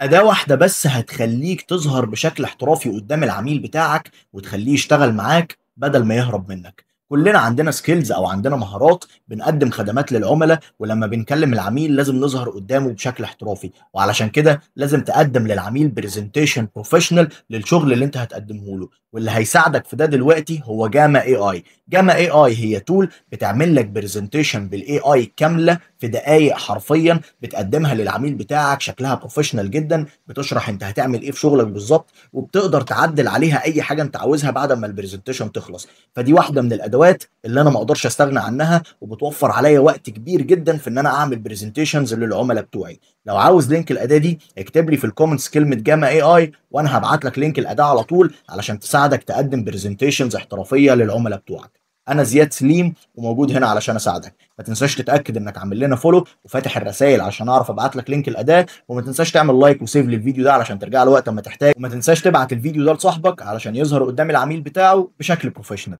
أداة واحدة بس هتخلّيك تظهر بشكل احترافي قدّام العميل بتاعك، وتخلّيه يشتغل معاك بدل ما يهرب منّك. كلّنا عندنا skills أو عندنا مهارات بنقدّم خدمات للعملا، ولمّا بنكلّم العميل لازم نظهر قدّامه بشكل احترافي، وعلشان كده لازم تقدّم للعميل presentation professional للشغل اللي أنت هتقدّمه له، واللي هيساعدك في ده دلوقتي هو Gamma AI. Gamma AI هي tool بتعمل لك presentation بالAI كاملة في دقايق حرفيًا، بتقدمها للعميل بتاعك شكلها بروفيشنال جدا، بتشرح انت هتعمل ايه في شغلك بالظبط، وبتقدر تعدل عليها اي حاجه انت عاوزها بعد ما البرزنتيشن تخلص. فدي واحده من الادوات اللي انا ما اقدرش استغنى عنها، وبتوفر عليا وقت كبير جدا في ان انا اعمل برزنتيشنز للعملاء بتوعي. لو عاوز لينك الاداه دي اكتب لي في الكومنتس كلمه جاما اي اي، وانا هبعت لك لينك الاداه على طول علشان تساعدك تقدم برزنتيشنز احترافيه للعملاء بتوعك. انا زياد سليم وموجود هنا علشان اساعدك. ما تنساش تتاكد انك عامل لنا فولو وفاتح الرسائل عشان اعرف ابعت لك لينك الاداه، وما تنساش تعمل لايك وسيف للفيديو ده علشان ترجع له وقت ما تحتاج، وما تنساش تبعت الفيديو ده لصاحبك علشان يظهر قدام العميل بتاعه بشكل بروفيشنال.